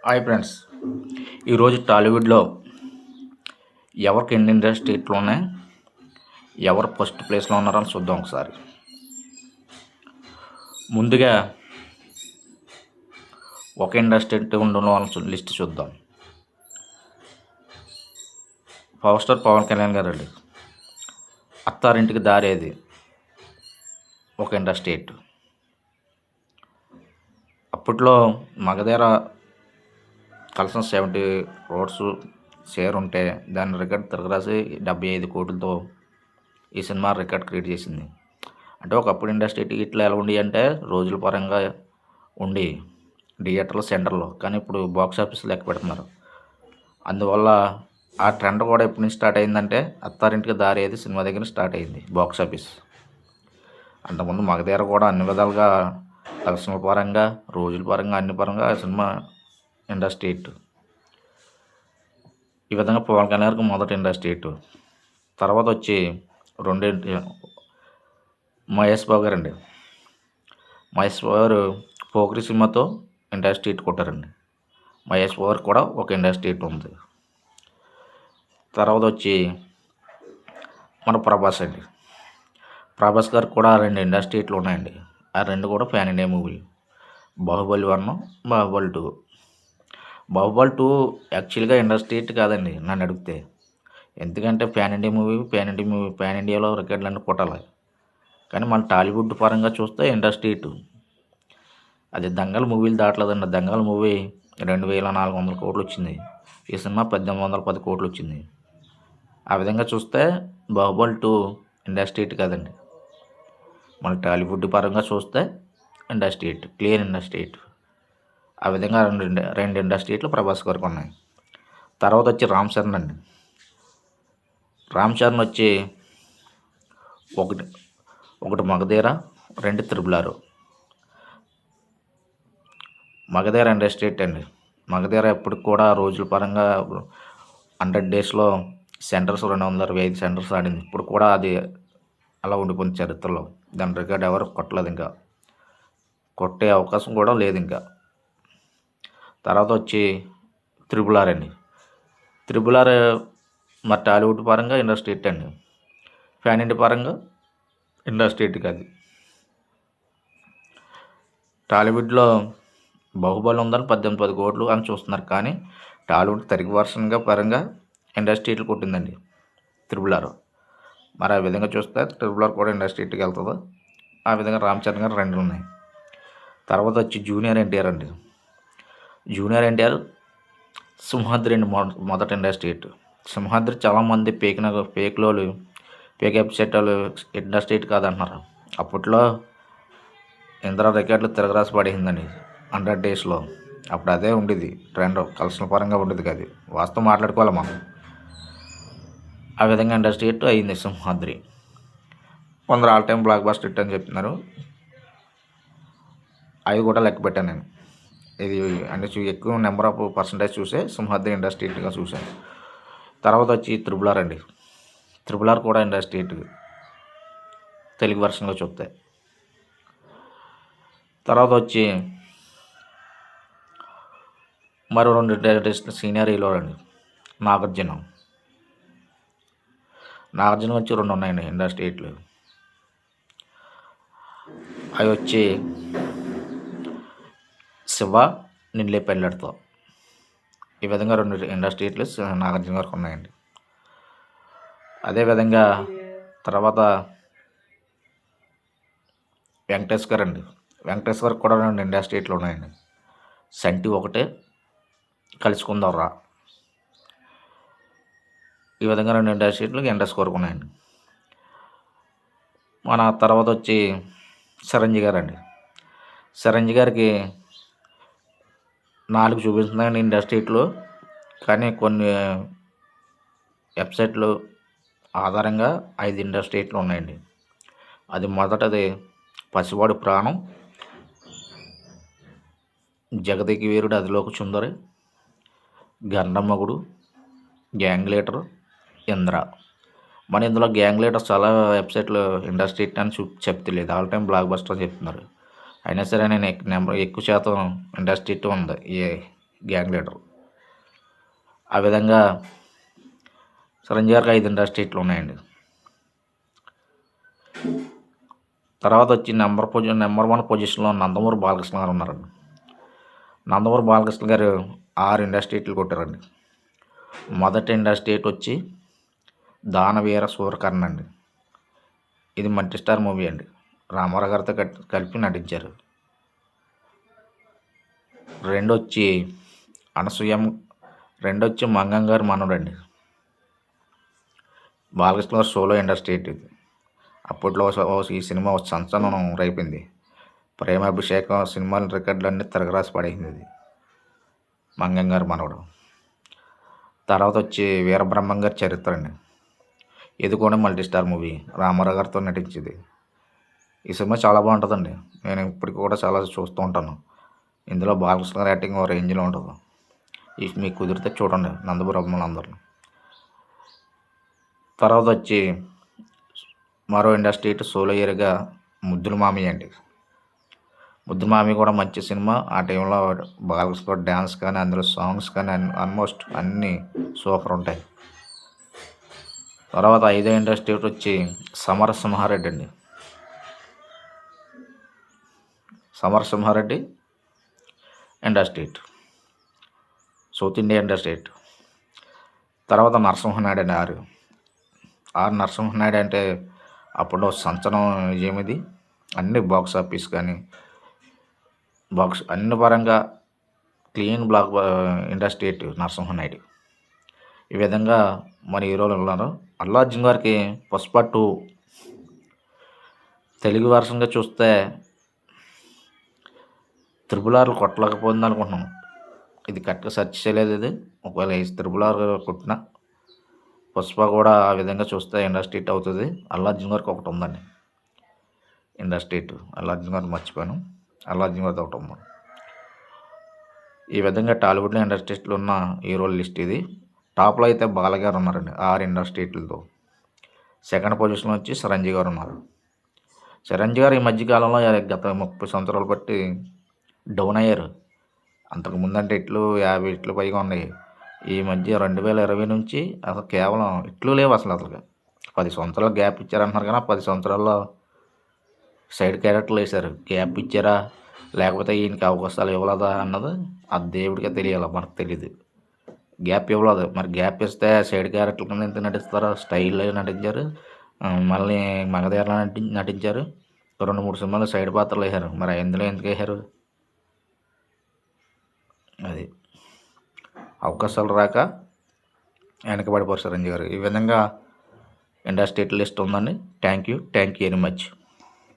Hi friends, ఈరోజు టాలీవుడ్లో ఎవరికి ఎన్ని ఇండస్ట్రీట్లు ఉన్నాయి, ఎవరు ఫస్ట్ ప్లేస్లో ఉన్నారని చూద్దాం ఒకసారి. ముందుగా ఒక ఇండస్ట్రీ ఉండడం వాళ్ళ లిస్ట్ చూద్దాం. పవర్ స్టార్ పవన్ కళ్యాణ్ గారు అండి. అత్తారింటికి దారేది ఒక ఇండస్ట్రేట్. అప్పట్లో మగధీర కలిసిన 70 crores షేర్ ఉంటే దాని రికార్డ్ తిరగరాసి 75 కోట్లతో ఈ సినిమా రికార్డ్ క్రియేట్ చేసింది. అంటే ఒకప్పుడు ఇండస్ట్రీ టికెట్లు ఎలా ఉండి అంటే రోజుల పరంగా ఉండి థియేటర్ల సెంటర్లో, కానీ ఇప్పుడు బాక్స్ ఆఫీస్ లెక్క పెడుతున్నారు. అందువల్ల ఆ ట్రెండ్ కూడా ఎప్పటి నుంచి స్టార్ట్ అయిందంటే అత్తారింటికి దారేది సినిమా దగ్గర స్టార్ట్ అయింది బాక్స్ ఆఫీస్. అంతకుముందు మగధీర కూడా అన్ని విధాలుగా కలెక్షన్ల పరంగా, రోజుల పరంగా, అన్ని పరంగా ఆ సినిమా ఇండస్ట్రేట్. ఈ విధంగా పవన్ కళ్యాణ్ గారికి మొదటి ఇండస్ట్రేట్. తర్వాత వచ్చి రెండేంటి మహేష్ బాబు గారండి. మహేష్ బాబు గారు పోకిరి సినిమాతో ఇండస్ట్రేట్ కొట్టారండి. మహేష్ బాబు కూడా ఒక ఇండస్ట్రేట్ ఉంది. తర్వాత వచ్చి మన ప్రభాస్ అండి. ప్రభాస్ గారు కూడా 2 ఇండస్ట్రేట్లు ఉన్నాయండి. ఆ 2 కూడా pan India movie. Baahubali 1, Baahubali 2. Baahubali 2 యాక్చువల్గా ఇండస్ట్రేట్ కాదండి నన్ను అడిగితే. ఎందుకంటే ప్యాన్ ఇండియాలో రికార్డులన్నీ కొట్టాలి. కానీ మన టాలీవుడ్ పరంగా చూస్తే ఇండస్ట్రేట్. అది దంగల్ మూవీలు దాటలేదండి. దంగల్ మూవీ 2400 కోట్లు వచ్చింది. ఈ సినిమా 1810 కోట్లు వచ్చింది. ఆ విధంగా చూస్తే బాహుబలి 2 ఇండస్ట్రేట్ కాదండి. మన టాలీవుడ్ పరంగా చూస్తే ఇండస్ట్రేట్, క్లియర్ ఇండస్ట్రేట్. ఆ విధంగా రెండు ఇండస్ట్రేట్లు ప్రభాస్ గారికి ఉన్నాయి. తర్వాత వచ్చి రామ్ చరణ్ అండి. రామ్ చరణ్ వచ్చి ఒకటి మగధీర, 2 RRR. మగధీర ఇండస్ట్రేట్ అండి. మగధీర ఎప్పటికి కూడా రోజుల పరంగా 100 డేస్లో సెంటర్స్ 225 సెంటర్స్ ఆడింది. ఇప్పుడు కూడా అది అలా ఉండిపోయింది చరిత్రలో. దాని రికార్డ్ ఎవరు కొట్టలేదు, ఇంకా కొట్టే అవకాశం కూడా లేదు ఇంకా. తర్వాత వచ్చి RRR అండి. RRR మరి టాలీవుడ్ పరంగా ఇండస్ట్రేట్ అండి. ప్యాన్ ఇండియా పరంగా ఇండస్ట్రేట్ కాదు. టాలీవుడ్లో బాహుబలి ఉందని 18-10 కోట్లు అని చూస్తున్నారు, కానీ టాలీవుడ్ తరిగి వర్షన్గా పరంగా ఇండస్ట్రేట్లు కొట్టిందండి RRR. మరి ఆ విధంగా చూస్తే RRR కూడా ఇండస్ట్రేట్కి వెళ్తుంది. ఆ విధంగా రామ్ చరణ్ గారు 2 ఉన్నాయి. తర్వాత వచ్చి జూనియర్ ఎన్టీఆర్ అండి. జూనియర్ ఎన్టీఆర్ సింహాద్రి అండి. మొదటి ఇండస్ట్రేట్. సింహాద్రి చాలామంది ఫేక్ వెబ్సైట్లు ఇండస్ట్రేట్ కాదంటున్నారు. అప్పట్లో ఇంద్ర రికార్డులు తిరగరాసి పడేసిందండి 100 డేస్లో. అప్పుడు అదే ఉండేది ట్రెండ్, కలెక్షన్ పరంగా ఉండేది కాదు. వాస్తవం మాట్లాడుకోవాలి మనం. ఆ విధంగా ఇండస్ట్రేట్ అయింది సింహాద్రి. కొందరు all time block buster hit అని చెప్తున్నారు. అవి కూడా లెక్క పెట్టాను నేను. ఇది అంటే ఎక్కువ నెంబర్ ఆఫ్ పర్సంటేజ్ చూసే సింహాద్రి ఇండస్ట్రేట్గా చూశాను. తర్వాత వచ్చి RRR అండి. RRR కూడా ఇండస్ట్రేట్ తెలుగు వర్షన్లో చూస్తే. తర్వాత వచ్చి మరో 2 సీనియర్ హీరోలు అండి. నాగార్జున వచ్చి 2 ఉన్నాయండి ఇండస్ట్రేట్లు. అవి వచ్చి శివ, నిన్లే పెళ్ళాడుతో. ఈ విధంగా 2 ఇండస్ట్రేట్లు నాగార్జున గారికి ఉన్నాయండి. అదేవిధంగా తర్వాత వెంకటేష్ గారు అండి. వెంకటేష్ గారికి కూడా 2 ఇండస్ట్రేట్లు ఉన్నాయండి. సంటి ఒకటే, కలుసుకుందాంరా. ఈ విధంగా 2 ఇండస్ట్రేట్లు వెంకటేష్ గారికి ఉన్నాయండి. మన తర్వాత వచ్చి చిరంజీవి గారు అండి. చిరంజీవి గారికి 4 చూపిస్తున్నాయండి ఇండస్ట్రేట్లు, కానీ కొన్ని వెబ్సైట్లు ఆధారంగా 5 ఇండస్ట్రేట్లు ఉన్నాయండి. అది మొదటది పసివాడు ప్రాణం, జగదేక వీరుడు, అదిలోక సుందరి, గండమ్మగుడు, గ్యాంగ్ లీడర్, ఇంద్ర. మన ఇందులో గ్యాంగ్ లీడర్ చాలా వెబ్సైట్లు ఇండస్ట్రేట్ అని చెప్తలేదు, ఆల్ టైమ్ బ్లాక్ బస్టర్ చెప్తున్నారు. అయినా సరే నేను ఎక్కువ శాతం ఇండస్ట్రేట్ ఉంది ఈ గ్యాంగ్ లీడర్. ఆ విధంగా చిరంజీవి గారికి 5 ఇండస్ట్రీట్లు ఉన్నాయండి. తర్వాత వచ్చి నెంబర్ 1 పొజిషన్లో నందమూరి బాలకృష్ణ గారు ఉన్నారండి. నందమూరి బాలకృష్ణ గారు 6 ఇండస్ట్రీట్లు కొట్టారండి. మొదటి ఇండస్ట్రీట్ వచ్చి దానవీర సూరకర్ణ అండి. ఇది మల్టీ స్టార్ మూవీ అండి. రామారావు గారితో కలిపి నటించారు. రెండొచ్చి మంగం గారి మనవడండి. బాలకృష్ణ గారు సోలో ఇండస్ట్రీట్ ఇది. అప్పట్లో ఈ సినిమా సంచలనం రేపింది. ప్రేమాభిషేకం సినిమాల రికార్డులన్నీ తిరగరాసి పడేసింది ఇది. మంగం గారి మనవడు. తర్వాత వచ్చి వీరబ్రహ్మం గారి చరిత్ర అండి. ఇది కూడా మల్టీ స్టార్ మూవీ, రామారావు గారితో నటించింది. ఈ సినిమా చాలా బాగుంటుందండి. నేను ఇప్పటికి కూడా చాలా చూస్తూ ఉంటాను. ఇందులో బాలకృష్ణ గారి యాక్టింగ్ ఓ రేంజ్లో ఉంటుంది. మీకు కుదిరితే చూడండి నందమూరి అభిమానులందరూ. తర్వాత వచ్చి మరో ఇండస్ట్రీ సోలో హీరోగా ముద్దుల మామయ్య అండి. ముద్దుల మామయ్య కూడా మంచి సినిమా. ఆ టైంలో బాలకృష్ణ డ్యాన్స్ కానీ అందులో సాంగ్స్ కానీ ఆల్మోస్ట్ అన్నీ సూపర్ ఉంటాయి. తర్వాత 5వ ఇండస్ట్రీ వచ్చి సమరసింహారెడ్డి అండి. Samarasimha Reddy industry hit, south India industry hit. తర్వాత నరసింహనాయుడు అండి. ఆరు నరసింహనాయుడు అంటే అప్పుడు సంచలనం విజయం ఇది. అన్ని బాక్స్ ఆఫీస్ కానీ అన్ని పరంగా క్లీన్ బ్లాక్ ఇండస్ట్రీట్ నరసింహనాయుడు. ఈ విధంగా మన హీరోలు ఉన్నారు. అల్లు అర్జున్ గారికి పుష్ప 2 తెలుగు వర్షన్గా చూస్తే RRR కొట్టలేకపోతుంది అనుకుంటున్నాను. ఇది కరెక్ట్గా సెర్చ్ చేయలేదు. ఇది ఒకవేళ RRR కొట్టినా పుష్ప కూడా ఆ విధంగా చూస్తే ఇండస్ట్రీట్ అవుతుంది. అల్లు అర్జున్ గారికి ఒకటి ఉందండి ఇండస్ట్రీట్. అల్లు అర్జున్ గారు మర్చిపోయాను. అల్లు అర్జున్ గారితో ఒకటి ఉంది. ఈ విధంగా టాలీవుడ్లో ఇండస్ట్రీట్లో ఉన్న హీరోల లిస్ట్ ఇది. టాప్లో అయితే బాలగారు ఉన్నారండి 6 ఇండస్ట్రీట్లతో. సెకండ్ పొజిషన్లో వచ్చి చిరంజీవి గారు ఉన్నారు. చిరంజీవి గారు ఈ మధ్యకాలంలో గత 30 సంవత్సరాలు బట్టి డౌన్ అయ్యారు. అంతకుముందు అంటే ఇట్లు 50 ఇట్లు పైగా ఉన్నాయి. ఈ మధ్య 2020 నుంచి అసలు కేవలం ఇట్లు లేవు. అసలు 10 సంవత్సరాలు గ్యాప్ ఇచ్చారంటున్నారు కానీ 10 సంవత్సరాల్లో సైడ్ క్యారెక్టర్లు వేశారు. గ్యాప్ ఇచ్చారా లేకపోతే ఈయనకి అవకాశాలు ఇవ్వలేదా అన్నది ఆ దేవుడికే తెలియాలి, మనకు తెలియదు. గ్యాప్ ఇవ్వలేదు. మరి గ్యాప్ ఇస్తే సైడ్ క్యారెక్టర్ల కింద ఎంత నటిస్తారో స్టైల్లో నటించారు. మళ్ళీ మగధీరలో నటించారు. 2-3 సినిమాలు సైడ్ పాత్రలు వేశారు. మరి ఎందులో ఎందుకు వేశారు? అది అవకాశాలు రాక వెనకబడిపోయారు చిరంజీవి గారు. ఈ విధంగా ఇండస్ట్రీ లిస్ట్ ఉందండి. Thank you very much.